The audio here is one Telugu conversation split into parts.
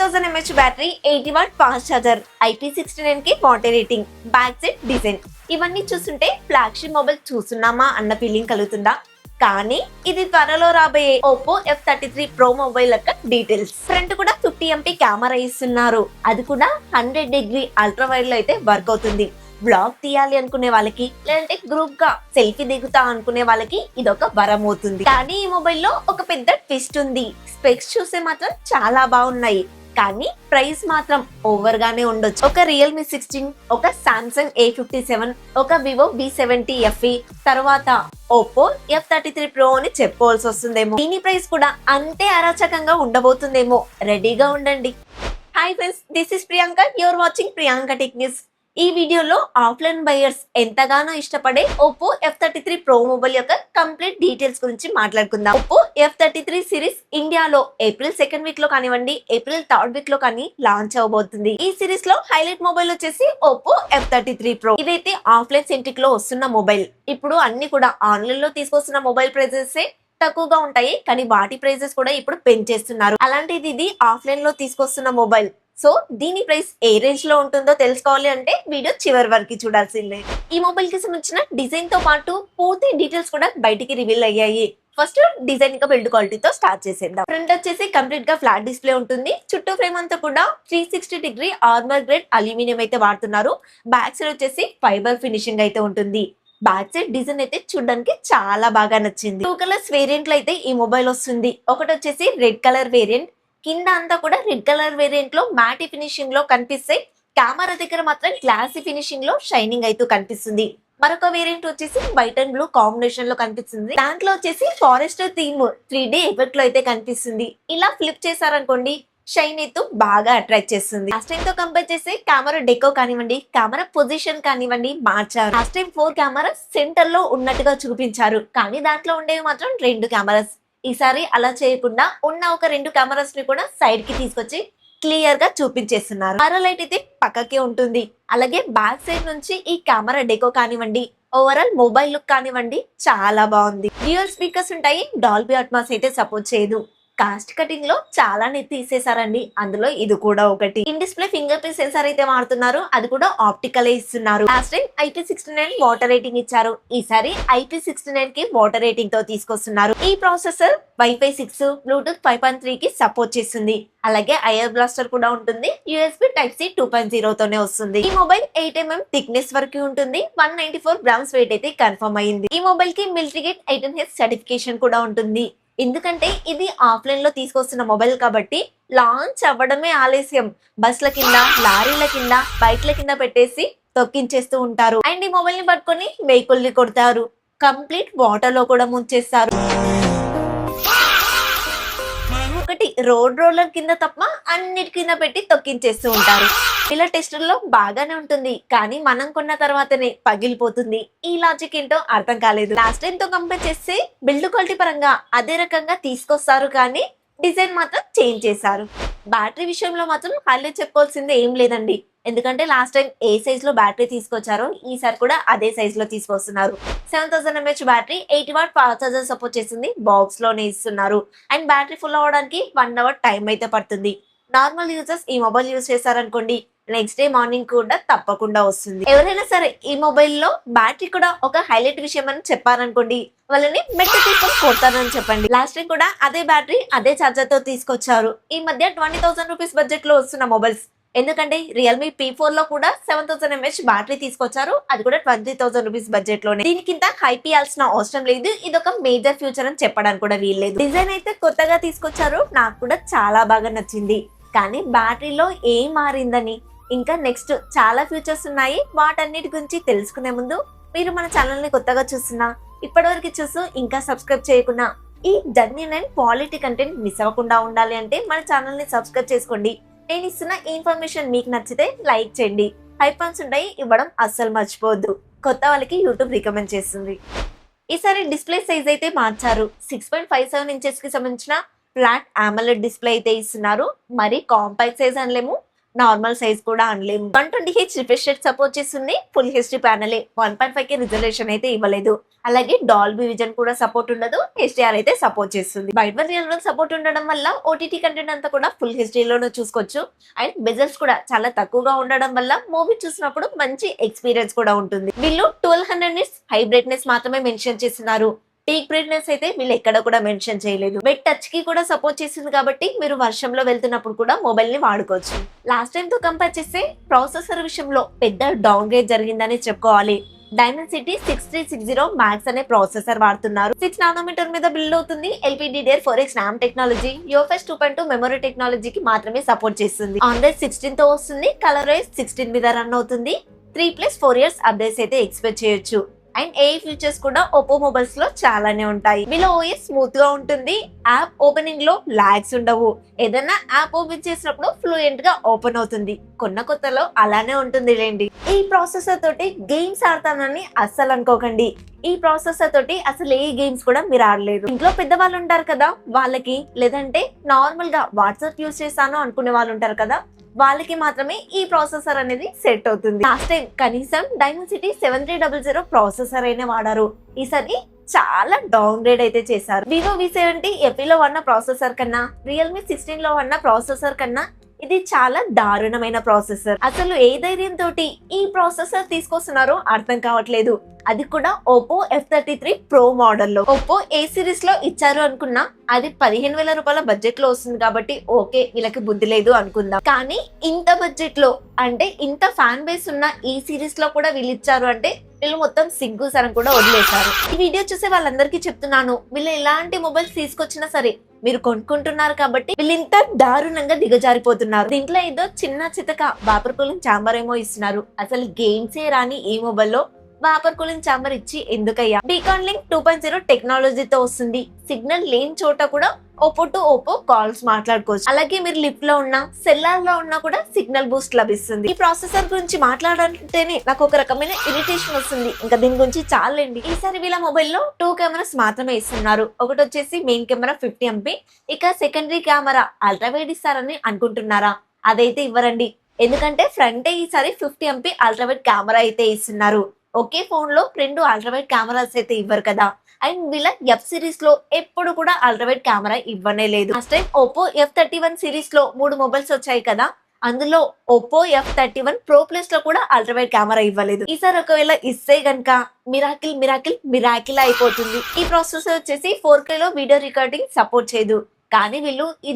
7000 mAh battery, 80 watt fast charger, IP69 కి water rating, back side design ఇవన్నీ చూస్తుంటే ఫ్లాగ్షిప్ మొబైల్ చూస్తున్నామా అన్న ఫీలింగ్ కలుగుతుందా? కానీ ఇది త్వరలో రాబోయే Oppo F33 Pro మొబైల్ యొక్క డీటెయిల్స్. ఫ్రంట్ కూడా 50 MP కెమెరా ఇస్తున్నారు. అది కూడా 100° అల్ట్రా వైడ్ లో అయితే వర్క్ అవుతుంది. బ్లాగ్ తీయాలి అనుకునే వాళ్ళకి, లేదంటే గ్రూప్ గా సెల్ఫీ దిగుతా అనుకునే వాళ్ళకి ఇదొక వరం అవుతుంది. కానీ ఈ మొబైల్లో ఒక పెద్ద ట్విస్ట్ ఉంది. స్పెక్స్ చూస్తే మాత్రం చాలా బాగున్నాయి, కానీ ప్రైస్ మాత్రం ఓవర్ గానే ఉండొచ్చు. ఒక రియల్మీ 16, ఒక సామ్సంగ్ A57, ఒక వివో V70 FE, తర్వాత Oppo F33 Pro అని చెప్పుకోవాల్సి వస్తుందేమో. దీని ప్రైస్ కూడా అంతే అరాచకంగా ఉండబోతుందేమో. రెడీగా ఉండండి. Hi friends, this is Priyanka. You're watching Priyanka tech news. ఈ వీడియోలో ఆఫ్లైన్ బయర్స్ ఎంతగానో ఇష్టపడే Oppo F33 Pro మొబైల్ యొక్క కంప్లీట్ డీటెయిల్స్ గురించి మాట్లాడుకుందాం. Oppo F33 సిరీస్ ఇండియాలో ఏప్రిల్ 2nd వీక్ లో కానివ్వండి, ఏప్రిల్ 3rd వీక్ లో కానీ లాంచ్ అవబోతుంది. ఈ సిరీస్ లో హైలైట్ మొబైల్ వచ్చేసి Oppo F33 Pro. ఇదైతే ఆఫ్లైన్ సెంట్రిక్ లో వస్తున్న మొబైల్. ఇప్పుడు అన్ని కూడా ఆన్లైన్ లో తీసుకొస్తున్న మొబైల్ ప్రైజెస్ తక్కువగా ఉంటాయి, కానీ వాటి ప్రైజెస్ కూడా ఇప్పుడు పెంచేస్తున్నారు. అలాంటిది ఇది ఆఫ్లైన్ లో తీసుకొస్తున్న మొబైల్. సో దీని ప్రైస్ ఏ రేంజ్ లో ఉంటుందో తెలుసుకోవాలి అంటే వీడియో చివరి వరకు చూడాల్సిందే. ఈ మొబైల్ కి సంబంధించిన డిజైన్ తో పాటు పూర్తి డీటెయిల్స్ కూడా బయటికి రివీల్ అయ్యాయి. ఫస్ట్ డిజైన్ ఇంకా బిల్డ్ క్వాలిటీతో స్టార్ట్ చేసేద్దాం. ఫ్రంట్ వచ్చేసి కంప్లీట్ గా ఫ్లాట్ డిస్ప్లే ఉంటుంది. చుట్టూ ఫ్రేమ్ అంతా కూడా 360° ఆర్మర్ గ్రేడ్ అల్యూమినియం అయితే వాడుతున్నారు. బ్యాక్ సైడ్ వచ్చేసి ఫైబర్ ఫినిషింగ్ అయితే ఉంటుంది. బ్యాక్ సైడ్ డిజైన్ అయితే చూడడానికి చాలా బాగా నచ్చింది. 2 కలర్స్ వేరియంట్ లో అయితే ఈ మొబైల్ వస్తుంది. ఒకటి వచ్చేసి రెడ్ కలర్ వేరియంట్. కింద అంతా కూడా రెడ్ కలర్ వేరియంట్ లో మ్యాటి ఫినిషింగ్ లో కనిపిస్తాయి. కెమెరా దగ్గర మాత్రం గ్లాసీ ఫినిషింగ్ లో షైనింగ్ అయితే కనిపిస్తుంది. మరొక వేరియంట్ వచ్చేసి వైట్ అండ్ బ్లూ కాంబినేషన్ లో కనిపిస్తుంది. దాంట్లో వచ్చేసి ఫారెస్ట్ థీమ్ 3D ఎఫెక్ట్ లో అయితే కనిపిస్తుంది. ఇలా ఫ్లిప్ చేశారనుకోండి, షైన్ అయితే బాగా అట్రాక్ట్ చేస్తుంది. లాస్ట్ టైం తో కంపేర్ చేస్తే కెమెరా డెకో కానివ్వండి, కెమెరా పొజిషన్ కానివ్వండి మార్చారు. లాస్ట్ టైం 4 కెమెరాస్ సెంటర్ లో ఉన్నట్టుగా చూపించారు, కానీ దాంట్లో ఉండేవి మాత్రం 2 కెమెరాస్. ఈసారి అలా చేయకుండా ఉన్న ఒక 2 కెమెరాస్ ని కూడా సైడ్ కి తీసుకొచ్చి క్లియర్ గా చూపించేస్తున్నారు. ఆరో లైట్ అయితే పక్కకే ఉంటుంది. అలాగే బ్యాక్ సైడ్ నుంచి ఈ కెమెరా డెకో కానివ్వండి, ఓవరాల్ మొబైల్ లుక్ కానివ్వండి చాలా బాగుంది. డ్యూయల్ స్పీకర్స్ ఉంటాయి. డాల్బీ అట్మాస్ అయితే సపోర్ట్ చేయదు. కాస్ట్ కటింగ్ లో చాలానే తీసేసారండి, అందులో ఇది కూడా ఒకటి. In display finger print censor అయితే వాడుతున్నారు, అది కూడా ఆప్టికల్ ఇస్తున్నారు. Last time IP69 water rating ఇచ్చారు, ఈసారి IP69 కి వాటర్ రేటింగ్ తో తీసుకొస్తున్నారు. ఈ ప్రాసెసర్ Wi-Fi 6, Bluetooth 5.3 కి సపోర్ట్ చేస్తుంది. అలాగే ఐఆర్ బ్లాస్టర్ కూడా ఉంటుంది. USB Type-C 2.0 తోనే వస్తుంది. ఈ మొబైల్ 8mm థిక్నెస్ వరకు ఉంటుంది. 194 గ్రామ్స్ వెయిట్ అయితే కన్ఫర్మ్ అయింది. ఈ మొబైల్ కి మిలిటరీ గేట్ 18H సర్టిఫికేషన్ కూడా ఉంటుంది. ఎందుకంటే ఇది ఆఫ్లైన్ లో తీసుకొస్తున్న మొబైల్ కాబట్టి లాంచ్ అవ్వడమే ఆలస్యం. బస్ల కింద, లారీల కింద, బైక్ల కింద పెట్టేసి తొక్కించేస్తూ ఉంటారు. అండ్ ఈ మొబైల్ ని పట్టుకొని వెహికల్ ని కొడతారు, కంప్లీట్ వాటర్ లో కూడా ముంచేస్తారు. ఒకటి రోడ్ రోలర్ కింద తప్ప అన్నిటి కింద పెట్టి తొక్కించేస్తూ ఉంటారు. ఇలా టెస్టుల్లో బాగానే ఉంటుంది, కానీ మనం కొన్న తర్వాతనే పగిలిపోతుంది. ఈ లాజిక్ ఏంటో అర్థం కాలేదు. లాస్ట్ టైం తో కంపేర్ చేస్తే బిల్డ్ క్వాలిటీ పరంగా అదే రకంగా తీసుకొస్తారు, కానీ డిజైన్ మాత్రం చేంజ్ చేశారు. బ్యాటరీ విషయంలో మాత్రం హైలైట్ చెప్పుకోవాల్సిందే ఏం లేదండి. ఎందుకంటే లాస్ట్ టైం ఏ సైజ్ లో బ్యాటరీ తీసుకొచ్చారో ఈసారి కూడా అదే సైజ్ లో తీసుకొస్తున్నారు. 7000 mAh battery, 80 watt fast charger support చేస్తుంది. బాక్స్ లోనే ఇస్తున్నారు. అండ్ బ్యాటరీ ఫుల్ అవడానికి 1 అవర్ టైం అయితే పడుతుంది. నార్మల్ యూజర్స్ ఈ మొబైల్ యూజ్ చేశారనుకోండి, నెక్స్ట్ డే మార్నింగ్ కూడా తప్పకుండా వస్తుంది. ఎవరైనా సరే ఈ మొబైల్ లో బ్యాటరీ కూడా ఒక హైలైట్ విషయం అని చెప్పారనుకోండి, వాళ్ళని మెట్టు తీసుకొని కొడతానని చెప్పండి. లాస్ట్ టైం కూడా అదే బ్యాటరీ అదే ఛార్జర్ తో తీసుకొచ్చారు. ఈ మధ్య 20,000 రూపీస్ బడ్జెట్ లో వస్తున్న మొబైల్స్. ఎందుకంటే రియల్మీ P4 లో కూడా 7000 mAh బ్యాటరీ తీసుకొచ్చారు, అది కూడా 20,000 రూపీస్ బడ్జెట్ లోనే. దీనికింత హైప్ ఇయాల్సిన అవసరం లేదు. ఇది ఒక మేజర్ ఫ్యూచర్ అని చెప్పడానికి కూడా వీల్లేదు. డిజైన్ అయితే కొత్తగా తీసుకొచ్చారు, నాకు కూడా చాలా బాగా నచ్చింది. కానీ బ్యాటరీలో ఏం మారిందని, ఇంకా నెక్స్ట్ చాలా ఫ్యూచర్స్ ఉన్నాయి. వాటన్నిటి గురించి తెలుసుకునే ముందు మీరు మన ఛానల్ ని కొత్తగా చూస్తున్నా, ఇప్పటివరకు చూస్తూ ఇంకా సబ్స్క్రైబ్ చేయకుండా ఈ genuine and quality content miss అవ్వకుండా ఉండాలి అంటే మన ఛానల్ ని సబ్స్క్రైబ్ చేసుకోండి. నేను ఇస్తున్న ఇన్ఫర్మేషన్ మీకు నచ్చితే లైక్ చేయండి. హైపన్స్ ఉంటాయి, ఇవ్వడం అస్సలు మర్చిపోవద్దు. కొత్త వాళ్ళకి యూట్యూబ్ రికమెండ్ చేస్తుంది. ఈసారి డిస్ప్లే సైజ్ అయితే మార్చారు. 6.57 ఇంచెస్ కి సంబంధించిన ఫ్లాట్ AMOLED డిస్ప్లే అయితే ఇస్తున్నారు. మరి కాంపాక్ట్ సైజ్ అనలేము, నార్మల్ సైజ్ కూడా అనలేము. 120Hz రిఫ్రెష్ రేట్ సపోర్ట్ చేస్తుంది. Full HD panel 1.5K resolution అయితే ఇవ్వలేదు. అలాగే డాల్బీ విజన్ కూడా సపోర్ట్ ఉండదు. HDR అయితే సపోర్ట్ చేస్తుంది. వైడ్ రియల్ సపోర్ట్ ఉండడం వల్ల ఓటీటీ కంటెంట్ అంతా కూడా ఫుల్ హెచ్డీలోనే చూసుకోవచ్చు. అండ్ బెజల్స్ కూడా చాలా తక్కువగా ఉండడం వల్ల మూవీ చూసినప్పుడు మంచి ఎక్స్పీరియన్స్ కూడా ఉంటుంది. వీళ్ళు 1200 నిట్స్ హై బ్రైట్నెస్ మాత్రమే మెన్షన్ చేస్తున్నారు. పీక్ బ్రైట్నెస్ అయితే వీళ్ళు ఎక్కడ కూడా మెన్షన్ చేయలేదు. వెట్ టచ్ కి కూడా సపోర్ట్ చేస్తుంది కాబట్టి మీరు వర్షంలో వెళ్తున్నప్పుడు కూడా మొబైల్ ని వాడుకోవచ్చు. లాస్ట్ టైం తో కంపేర్ చేస్తే ప్రాసెసర్ విషయంలో పెద్ద డౌన్ గ్రేడ్ జరిగిందని చెప్పుకోవాలి. డైమెన్సిటీ 6360 మ్యాక్స్ అనే ప్రాసెసర్ వాడుతున్నారు. 6 నానోమీటర్ మీద బిల్డ్ అవుతుంది. LPDDR4X RAM technology, UFS 2.2 memory టెక్నాలజీకి మాత్రమే సపోర్ట్ చేస్తుంది. ఆండ్రాయిడ్ 16 తో వస్తుంది. కలర్వైజ్ 16 మీద రన్ అవుతుంది. 3+4 years అప్డేట్స్ అయితే ఎక్స్పెక్ట్ చేయొచ్చు. అండ్ ఏ ఫీచర్స్ కూడా ఒప్పో మొబైల్స్ లో చాలానే ఉంటాయి. వీళ్ళ OS స్మూత్ గా ఉంటుంది. యాప్ ఓపెనింగ్ లో లాగ్స్ ఉండవు. ఏదైనా యాప్ ఓపెన్ చేసినప్పుడు ఫ్లూయెంట్ గా ఓపెన్ అవుతుంది. కొత్తలో అలానే ఉంటుంది లేండి. ఈ ప్రాసెసర్ తోటి గేమ్స్ ఆడతానని అస్సలు అనుకోకండి. ఈ ప్రాసెసర్ తోటి అసలు ఏ గేమ్స్ కూడా మీరు ఆడలేరు. ఇంట్లో పెద్దవాళ్ళు ఉంటారు కదా, వాళ్ళకి, లేదంటే నార్మల్ గా వాట్సాప్ యూజ్ చేస్తాను అనుకునే వాళ్ళు ఉంటారు కదా, వాళ్ళకి మాత్రమే ఈ ప్రాసెసర్ అనేది సెట్ అవుతుంది. లాస్ట్ టైం కనీసం డైమెన్సిటీ 7300 ప్రాసెసర్ అయినా వాడారు. ఈసారి చాలా డౌన్ గ్రేడ్ అయితే చేశారు. వివో V70 FE లో ఉన్న ప్రాసెసర్ కన్నా, రియల్మీ 16 లో ఉన్న ప్రాసెసర్ కన్నా ఇది చాలా దారుణమైన ప్రాసెసర్. అసలు ఏ ధైర్యం తోటి ఈ ప్రాసెసర్ తీసుకొస్తున్నారో అర్థం కావట్లేదు. అది కూడా ఓప్పో F33 Pro మోడల్లో. ఓప్పో ఏ సిరీస్ లో ఇచ్చారు అనుకున్నా అది 15,000 రూపాయల బడ్జెట్ లో వస్తుంది కాబట్టి ఓకే, వీళ్ళకి బుద్ధి లేదు అనుకుందాం. కానీ ఇంత బడ్జెట్ లో, అంటే ఇంత ఫ్యాన్ బేస్ ఉన్న ఈ సిరీస్ లో కూడా వీళ్ళు ఇచ్చారు అంటే వీళ్ళు మొత్తం సిగ్గు సరం కూడా వదిలేశారు. ఈ వీడియో చూసే వాళ్ళందరికీ చెప్తున్నాను, వీళ్ళు ఎలాంటి మొబైల్స్ తీసుకొచ్చినా సరే మీరు కొనుక్కుంటున్నారు కాబట్టి వీళ్ళు ఇంత దారుణంగా దిగజారిపోతున్నారు. దీంట్లో ఏదో చిన్న చితక వాపర్ కూలింగ్ ఛాంబర్ ఏమో ఇస్తున్నారు. అసలు గేమ్సే రాని ఈ మొబైల్లో వాపర్ కూలింగ్ ఛాంబర్ ఇచ్చి ఎందుకయ్యా? బీకాన్ లింక్ 2.0 టెక్నాలజీతో వస్తుంది. సిగ్నల్ లేని చోట కూడా ఓప్పో టు ఓప్పో కాల్స్ మాట్లాడుకోవచ్చు. అలాగే మీరు లిఫ్ట్ లో ఉన్నా, సెల్లార్ లో ఉన్నా కూడా సిగ్నల్ బూస్ట్ లభిస్తుంది. ఈ ప్రాసెసర్ గురించి మాట్లాడాలంటేనే నాకు ఒక రకమైన ఇరిటేషన్ వస్తుంది. ఇంకా దీని గురించి చాలండి. ఈసారి వీళ్ళ మొబైల్లో 2 కెమెరాస్ మాత్రమే ఇస్తున్నారు. ఒకటి వచ్చేసి మెయిన్ కెమెరా 50 MP, ఇక సెకండరీ కెమెరా అల్ట్రా వైడ్ ఇస్తారని అనుకుంటున్నారా? అదైతే ఇవ్వరండి. ఎందుకంటే ఫ్రంట్ ఈసారి 50 MP అల్ట్రా వైడ్ కెమెరా అయితే ఇస్తున్నారు. ఒకే ఫోన్ లో 2 అల్ట్రా వైడ్ కెమెరాస్ అయితే ఇవ్వరు కదా. అండ్ వీళ్ళ F సిరీస్ లో ఎప్పుడు కూడా అల్ట్రా వైడ్ కెమెరా ఇవ్వనే లేదు. Last time Oppo F31 series లో 3 మొబైల్స్ వచ్చాయి కదా, అందులో ఓప్పో F31 Pro Plus లో కూడా అల్ట్రా వైడ్ కెమెరా ఇవ్వలేదు. ఈసారి ఒకవేళ ఇస్తే గనక మిరాకిల్ అయిపోతుంది. ఈ ప్రాసెసర్ వచ్చేసి 4K లో వీడియో రికార్డింగ్ సపోర్ట్ చేయదు. కానీ వీళ్ళు ఈ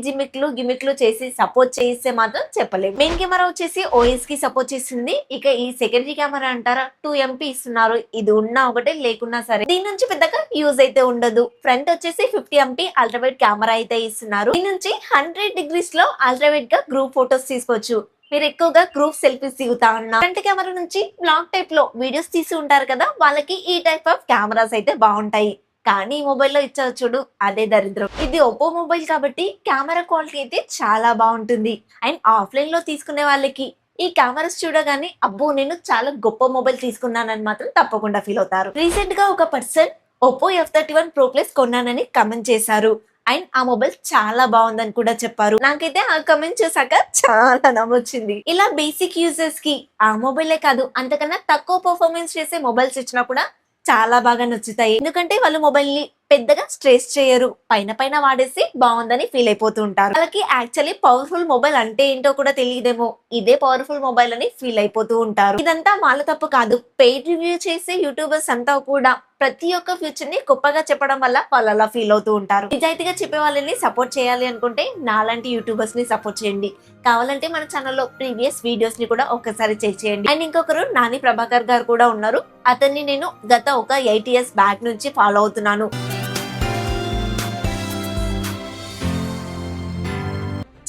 గిమిక్లు చేసి సపోర్ట్ చేస్తే మాత్రం చెప్పలేము. మెయిన్ కెమెరా వచ్చేసి OS కి సపోర్ట్ చేస్తుంది. ఇక ఈ సెకండరీ కెమెరా అంటారా 2 MP ఇస్తున్నారు. ఇది ఉన్నా ఒకటే, లేకున్నా సరే దీని నుంచి పెద్దగా యూజ్ అయితే ఉండదు. ఫ్రంట్ వచ్చేసి 50 MP అల్ట్రా వైడ్ కెమెరా అయితే ఇస్తున్నారు. దీని నుంచి 100 degrees లో అల్ట్రా వైడ్ గా గ్రూప్ ఫొటోస్ తీసుకోవచ్చు. మీరు ఎక్కువగా గ్రూప్ సెల్ఫీస్ దిగుతా ఉన్నా, ఫ్రంట్ కెమెరా నుంచి బ్లాగ్ టైప్ లో వీడియోస్ తీసి ఉంటారు కదా, వాళ్ళకి ఈ టైప్ ఆఫ్ కెమెరాస్ అయితే బాగుంటాయి. కానీ ఈ మొబైల్లో ఇచ్చారు చూడు, అదే దరిద్రం. ఇది ఒప్పో మొబైల్ కాబట్టి కెమెరా క్వాలిటీ అయితే చాలా బాగుంటుంది. అండ్ ఆఫ్లైన్ లో తీసుకునే వాళ్ళకి ఈ కెమెరాస్ చూడగానే అబ్బో నేను చాలా గొప్ప మొబైల్ తీసుకున్నానని మాత్రం తప్పకుండా ఫీల్ అవుతారు. రీసెంట్ గా ఒక person Oppo F31 Pro Plus కొన్నానని కమెంట్ చేశారు. అండ్ ఆ మొబైల్ చాలా బాగుందని కూడా చెప్పారు. నాకైతే ఆ కమెంట్ చూసాక చాలా నవ్వొచ్చింది. ఇలా బేసిక్ యూజర్స్ కి ఆ మొబైలే కాదు, అంతకన్నా తక్కువ పర్ఫార్మెన్స్ చేసే మొబైల్స్ ఇచ్చినా కూడా చాలా బాగా నచ్చుతాయి. ఎందుకంటే వాళ్ళు మొబైల్ ని పెద్దగా స్ట్రెస్ చేయరు, పైన వాడేసి బాగుందని ఫీల్ అయిపోతూ ఉంటారు. వాళ్ళకి యాక్చువల్లీ పవర్ఫుల్ మొబైల్ అంటే ఏంటో కూడా తెలియదేమో, ఇదే పవర్ఫుల్ మొబైల్ అని ఫీల్ అయిపోతూ ఉంటారు. ఇదంతా వాళ్ళ తప్పు కాదు. పెయిడ్ రివ్యూ చేసే యూట్యూబర్స్ అంతా కూడా ప్రతి ఒక్క ఫ్యూచర్ ని గొప్పగా చెప్పడం వల్ల వాళ్ళు అలా ఫీల్ అవుతూ ఉంటారు. నిజాయితీగా చెప్పే వాళ్ళని సపోర్ట్ చేయాలి అనుకుంటే నాలాంటి యూట్యూబర్స్ ని సపోర్ట్ చేయండి. కావాలంటే మన ఛానల్లో ప్రీవియస్ వీడియోస్ ని కూడా ఒకసారి చెక్ చేయండి. అండ్ ఇంకొకరు నాని ప్రభాకర్ గారు కూడా ఉన్నారు. అతన్ని నేను గత ఒక 8 years బ్యాక్ నుంచి ఫాలో అవుతున్నాను.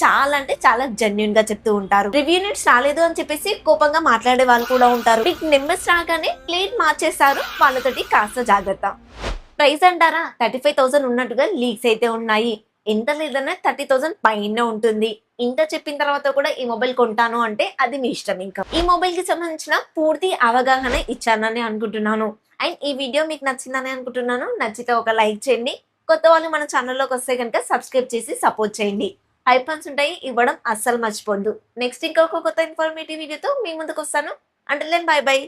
చాలా అంటే చాలా జెన్యున్ గా చెప్తూ ఉంటారు. రివ్యూ యూనిట్స్ రాలేదు అని చెప్పేసి కోపంగా మాట్లాడే వాళ్ళు కూడా ఉంటారు. మీకు నెంబర్స్ రాగానే ప్లేట్ మార్చేస్తారు. వాళ్ళతోటి కాస్త జాగ్రత్త. ప్రైస్ అంటారా 35,000 ఉన్నట్టుగా లీక్స్ అయితే ఉన్నాయి. ఎంత లేదన్నా 30,000 పైన ఉంటుంది. ఇంత చెప్పిన తర్వాత కూడా ఈ మొబైల్ కొంటాను అంటే అది మీ ఇష్టం. ఇంకా ఈ మొబైల్ కి సంబంధించిన పూర్తి అవగాహన ఇచ్చానని అనుకుంటున్నాను. అండ్ ఈ వీడియో మీకు నచ్చిందని అనుకుంటున్నాను. నచ్చితే ఒక లైక్ చేయండి. కొత్త వాళ్ళు మన ఛానల్లోకి వస్తే కనుక సబ్స్క్రైబ్ చేసి సపోర్ట్ చేయండి. ఐఫోన్స్ ఉంటాయి, ఇవ్వడం అస్సలు మర్చిపోద్దు. నెక్స్ట్ ఇంకొక కొత్త ఇన్ఫర్మేటివ్ వీడియోతో మీ ముందుకు వస్తాను. Until then bye by.